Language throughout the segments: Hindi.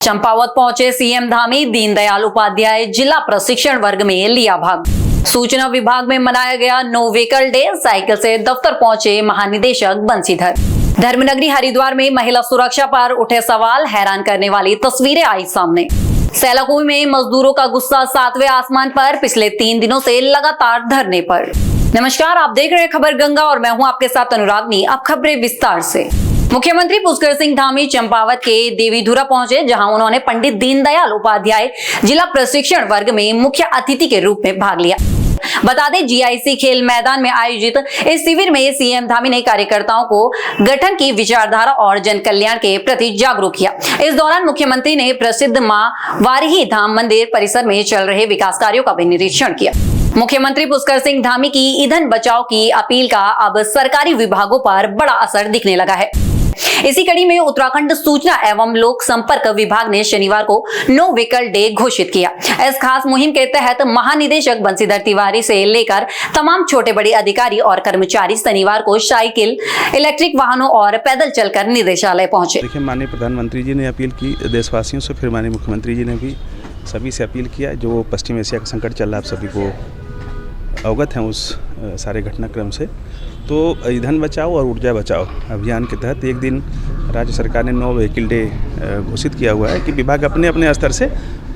चंपावत पहुंचे सीएम धामी, दीनदयाल उपाध्याय जिला प्रशिक्षण वर्ग में लिया भाग। सूचना विभाग में मनाया गया नो व्हीकल डे। साइकिल से दफ्तर पहुंचे महानिदेशक बंसीधर। धर्मनगरी हरिद्वार में महिला सुरक्षा पर उठे सवाल, हैरान करने वाली तस्वीरें आई सामने। सैलाकुई में मजदूरों का गुस्सा 7वें आसमान पर, पिछले 3 दिनों से लगातार धरने पर। नमस्कार, आप देख रहे हैं खबर गंगा और मैं हूं आपके साथ अनुरागनी। अब खबरें विस्तार से। मुख्यमंत्री पुष्कर सिंह धामी चंपावत के देवीधुरा पहुंचे, जहां उन्होंने पंडित दीनदयाल उपाध्याय जिला प्रशिक्षण वर्ग में मुख्य अतिथि के रूप में भाग लिया। बता दें, जीआईसी खेल मैदान में आयोजित इस शिविर में सीएम धामी ने कार्यकर्ताओं को गठन की विचारधारा और जन कल्याण के प्रति जागरूक किया। इस दौरान मुख्यमंत्री ने प्रसिद्ध मां वाराही धाम मंदिर परिसर में चल रहे विकास कार्यों का भी निरीक्षण किया। मुख्यमंत्री पुष्कर सिंह धामी की ईंधन बचाओ की अपील का अब सरकारी विभागों पर बड़ा असर दिखने लगा है। इसी कड़ी में उत्तराखंड सूचना एवं लोक संपर्क विभाग ने शनिवार को नो व्हीकल डे घोषित किया। इस खास मुहिम के तहत महानिदेशक बंसीधर तिवारी से लेकर तमाम छोटे बड़े अधिकारी और कर्मचारी शनिवार को साइकिल, इलेक्ट्रिक वाहनों और पैदल चलकर निदेशालय पहुंचे। देखिए, माननीय प्रधानमंत्री जी ने अपील की देशवासियों से, फिर माननीय मुख्यमंत्री जी ने भी सभी से अपील किया। जो पश्चिम एशिया का संकट चल रहा है, आप सभी को अवगत हैं उस सारे घटनाक्रम से। तो ईंधन बचाओ और ऊर्जा बचाओ अभियान के तहत एक दिन राज्य सरकार ने नो व्हीकल डे घोषित किया हुआ है कि विभाग अपने अपने स्तर से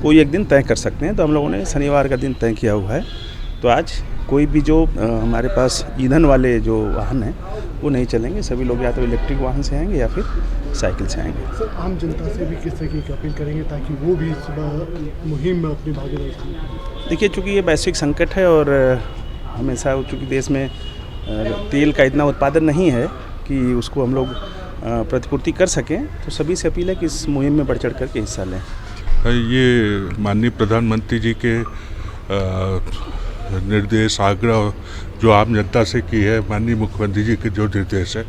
कोई एक दिन तय कर सकते हैं। तो हम लोगों ने शनिवार का दिन तय किया हुआ है। तो आज कोई भी जो हमारे पास ईंधन वाले जो वाहन हैं वो नहीं चलेंगे। सभी लोग या तो इलेक्ट्रिक वाहन से आएंगे या फिर साइकिल से आएंगे। सर, आम जनता से भी किस तरह की अपील करेंगे ताकि वो भी इस मुहिम में अपनी भागीदारी करें? देखिए, चूँकि ये वैश्विक संकट है और हमेशा चूँकि देश में तेल का इतना उत्पादन नहीं है कि उसको हम लोग प्रतिपूर्ति कर सकें, तो सभी से अपील है कि इस मुहिम में बढ़ चढ़ कर के हिस्सा लें। ये माननीय प्रधानमंत्री जी के निर्देश, आग्रह जो आम जनता से की है, माननीय मुख्यमंत्री जी के जो निर्देश है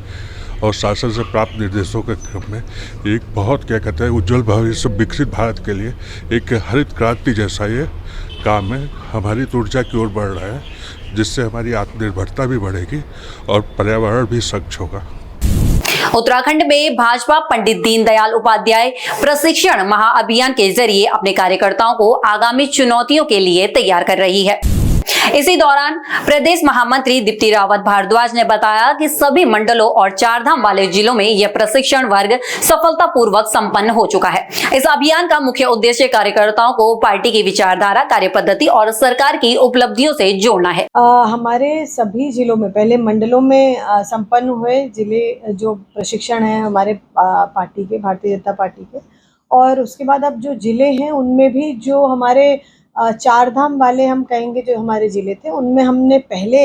और शासन से प्राप्त निर्देशों के क्रम में एक बहुत क्या कहते हैं उज्जवल भविष्य विकसित भारत के लिए एक हरित क्रांति जैसा ये काम है। हमारी ऊर्जा की ओर बढ़ रहा है, जिससे हमारी आत्मनिर्भरता भी बढ़ेगी और पर्यावरण भी स्वच्छ होगा। उत्तराखंड में भाजपा पंडित दीनदयाल उपाध्याय प्रशिक्षण महाअभियान के जरिए अपने कार्यकर्ताओं को आगामी चुनौतियों के लिए तैयार कर रही है। इसी दौरान प्रदेश महामंत्री दीप्ति रावत भारद्वाज ने बताया कि सभी मंडलों और 4 धाम वाले जिलों में यह प्रशिक्षण वर्ग सफलतापूर्वक संपन्न हो चुका है। इस अभियान का मुख्य उद्देश्य कार्यकर्ताओं को पार्टी की विचारधारा, कार्यपद्धति और सरकार की उपलब्धियों से जोड़ना है। हमारे सभी जिलों में, पहले मंडलों में संपन्न हुए जिले जो प्रशिक्षण है हमारे पार्टी के, भारतीय जनता पार्टी के, और उसके बाद अब जो जिले हैं उनमें भी जो हमारे 4 धाम वाले हम कहेंगे जो हमारे ज़िले थे, उनमें हमने पहले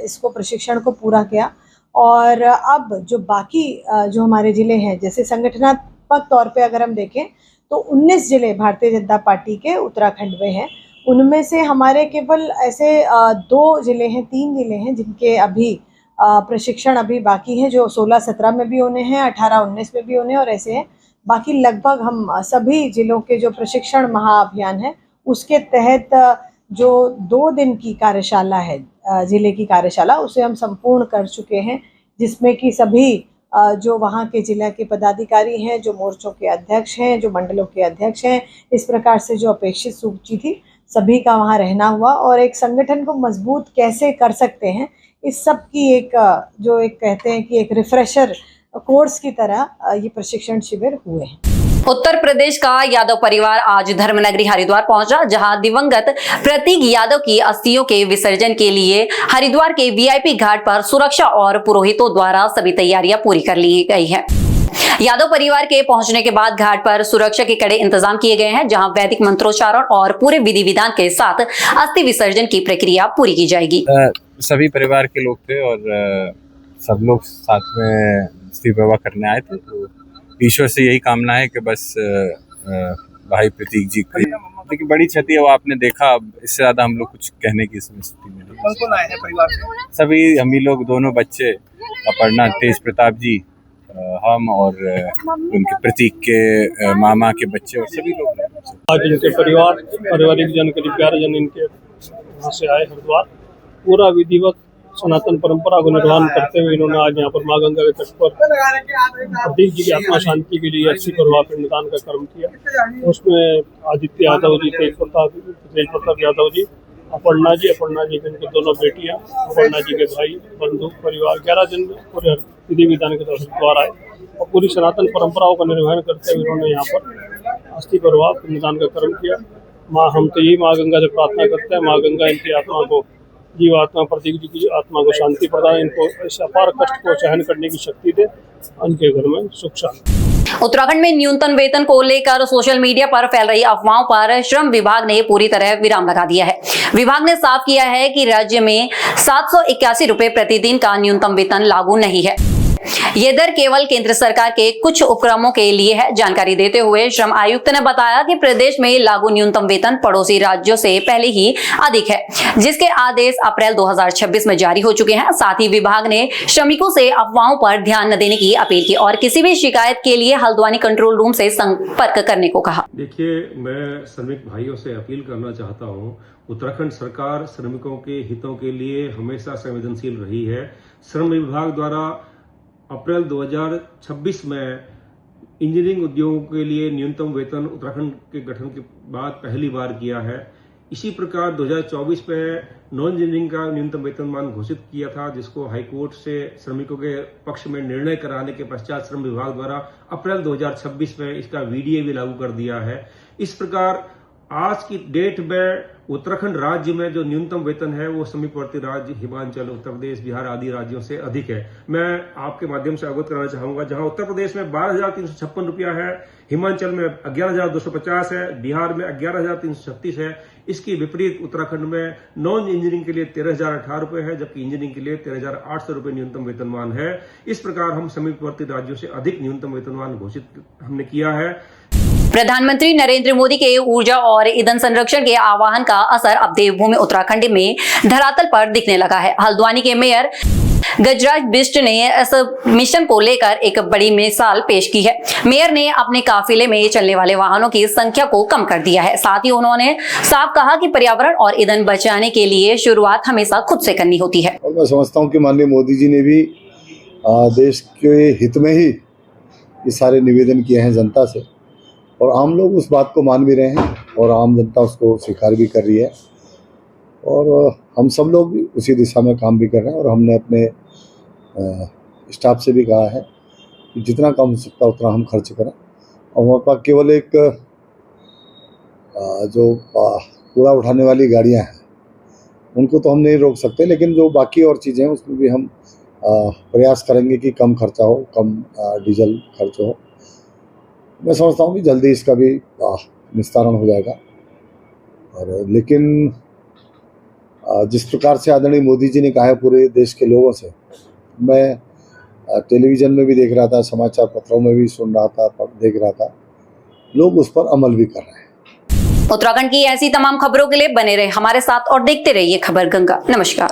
इसको प्रशिक्षण को पूरा किया। और अब जो बाकी जो हमारे ज़िले हैं, जैसे संगठनात्मक तौर पे अगर हम देखें तो 19 ज़िले भारतीय जनता पार्टी के उत्तराखंड में हैं। उनमें से हमारे केवल ऐसे 2 ज़िले हैं, 3 ज़िले हैं जिनके अभी प्रशिक्षण अभी बाकी हैं, जो 16-17 में भी होने हैं, 18-19 में भी होने और ऐसे हैं। बाकी लगभग हम सभी ज़िलों के जो प्रशिक्षण महाअभियान है उसके तहत जो 2 दिन की कार्यशाला है, ज़िले की कार्यशाला, उसे हम संपूर्ण कर चुके हैं, जिसमें कि सभी जो वहाँ के ज़िला के पदाधिकारी हैं, जो मोर्चों के अध्यक्ष हैं, जो मंडलों के अध्यक्ष हैं, इस प्रकार से जो अपेक्षित सूची थी सभी का वहाँ रहना हुआ। और एक संगठन को मजबूत कैसे कर सकते हैं, इस सब की एक जो एक कहते हैं कि एक रिफ्रेशर कोर्स की तरह ये प्रशिक्षण शिविर हुए हैं। उत्तर प्रदेश का यादव परिवार आज धर्मनगरी हरिद्वार पहुंचा, जहां दिवंगत प्रतीक यादव की अस्थियों के विसर्जन के लिए हरिद्वार के वीआईपी घाट पर सुरक्षा और पुरोहितों द्वारा सभी तैयारियां पूरी कर ली गई हैं। यादव परिवार के पहुंचने के बाद घाट पर सुरक्षा के कड़े इंतजाम किए गए हैं, जहां वैदिक मंत्रोच्चारण और पूरे विधि विधान के साथ अस्थि विसर्जन की प्रक्रिया पूरी की जाएगी। सभी परिवार के लोग थे और सब लोग साथ में अस्थि विवाह करने आए थे। तो ईश्वर से यही कामना है कि बस भाई प्रतीक जी की देखिए बड़ी क्षति है वो आपने देखा। अब इससे ज्यादा हम लोग कुछ कहने की स्थिति में नहीं। कौन आए हैं परिवार से? सभी हम ही लोग, दोनों बच्चे, अपर्णा, तेज प्रताप जी, हम और उनके प्रतीक के मामा के बच्चे और सभी लोग। आज इनके पारिवारिक जन, करीब 11 जन इनके वहाँ से आए हरिद्वार। पूरा विधिवत सनातन परंपरा को निर्वहन करते हुए इन्होंने आज यहाँ पर माँ गंगा के तट पर प्रतीक जी की आत्मा शांति के लिए 80 करोड़ पिंडदान का कर्म किया। उसमें आदित्य यादव जी, तेज प्रताप यादव जी, अपर्णा जी के उनके दोनों बेटियां, अपर्णा जी के भाई, बंधु, परिवार, 11 जन पूरे विधि विधान के द्वारा आए और पूरी सनातन परंपराओं का निर्वहन करते हुए उन्होंने यहाँ पर अस्थि परवाह पिंडदान का कर्म किया। हम तो यही माँ गंगा से प्रार्थना करते हैं, माँ गंगा इनकी आत्मा को, जीव आत्मा प्रतीक जी की आत्मा को शांति प्रदान, इनको इस अपार कष्ट को सहन करने की शक्ति दे, उनके घर में सुख शांति। उत्तराखंड में न्यूनतम वेतन को लेकर सोशल मीडिया पर फैल रही अफवाहों पर श्रम विभाग ने पूरी तरह विराम लगा दिया है। विभाग ने साफ किया है कि राज्य में 781 रुपए प्रतिदिन का न्यूनतम वेतन लागू नहीं है। ये दर केवल केंद्र सरकार के कुछ उपक्रमों के लिए है। जानकारी देते हुए श्रम आयुक्त ने बताया कि प्रदेश में लागू न्यूनतम वेतन पड़ोसी राज्यों से पहले ही अधिक है, जिसके आदेश अप्रैल 2026 में जारी हो चुके हैं। साथ ही विभाग ने श्रमिकों से अफवाहों पर ध्यान न देने की अपील की और किसी भी शिकायत के लिए हल्द्वानी कंट्रोल रूम से संपर्क करने को कहा। देखिए, मैं श्रमिक भाइयों से अपील करना चाहता हूँ, उत्तराखंड सरकार श्रमिकों के हितों के लिए हमेशा संवेदनशील रही है। श्रम विभाग द्वारा अप्रैल 2026 में इंजीनियरिंग उद्योगों के लिए न्यूनतम वेतन उत्तराखंड के गठन के बाद पहली बार किया है। इसी प्रकार 2024 में नॉन इंजीनियरिंग का न्यूनतम वेतनमान घोषित किया था, जिसको हाईकोर्ट से श्रमिकों के पक्ष में निर्णय कराने के पश्चात श्रम विभाग द्वारा अप्रैल 2026 में इसका वीडीए भी लागू कर दिया है। इस प्रकार आज की डेट में उत्तराखंड राज्य में जो न्यूनतम वेतन है वो समीपवर्ती राज्य हिमाचल, उत्तर प्रदेश, बिहार आदि राज्यों से अधिक है। मैं आपके माध्यम से अवगत कराना चाहूंगा, जहां उत्तर प्रदेश में 12,356 रुपया है, हिमाचल में 11,250 है, बिहार में 11,336 है। इसकी विपरीत उत्तराखंड में नॉन इंजीनियरिंग के लिए 13,018 रुपए है, जबकि इंजीनियरिंग के लिए 13,800 रुपए न्यूनतम वेतनमान है। इस प्रकार हम समीपवर्ती राज्यों से अधिक न्यूनतम वेतनमान घोषित हमने किया है। प्रधानमंत्री नरेंद्र मोदी के ऊर्जा और ईंधन संरक्षण के आह्वान का असर अब देवभूमि उत्तराखंड में धरातल पर दिखने लगा है। हल्द्वानी के मेयर गजराज बिष्ट ने इस मिशन को लेकर एक बड़ी मिसाल पेश की है। मेयर ने अपने काफिले में चलने वाले वाहनों की संख्या को कम कर दिया है। साथ ही उन्होंने साफ कहा कि पर्यावरण और ईंधन बचाने के लिए शुरुआत हमेशा खुद से करनी होती है। और मैं समझता हूँ कि माननीय मोदी जी ने भी देश के हित में ही ये सारे निवेदन किए हैं जनता से, और आम लोग उस बात को मान भी रहे हैं और आम जनता उसको स्वीकार भी कर रही है, और हम सब लोग भी उसी दिशा में काम भी कर रहे हैं। और हमने अपने स्टाफ से भी कहा है कि जितना कम हो सकता है उतना हम खर्च करें। और हमारे पास केवल एक जो कूड़ा उठाने वाली गाड़ियां हैं उनको तो हम नहीं रोक सकते, लेकिन जो बाकी और चीज़ें हैं उसमें भी हम प्रयास करेंगे कि कम खर्चा हो, कम डीजल खर्च हो। मैं समझता हूँ कि जल्दी इसका भी निस्तारण हो जाएगा। और लेकिन जिस प्रकार से आदरणीय मोदी जी ने कहा है पूरे देश के लोगों से, मैं टेलीविज़न में भी देख रहा था, समाचार पत्रों में भी सुन रहा था, देख रहा था, लोग उस पर अमल भी कर रहे हैं। उत्तराखंड की ऐसी तमाम खबरों के लिए बने रहे हमारे साथ और देखते रहिए खबर गंगा। नमस्कार।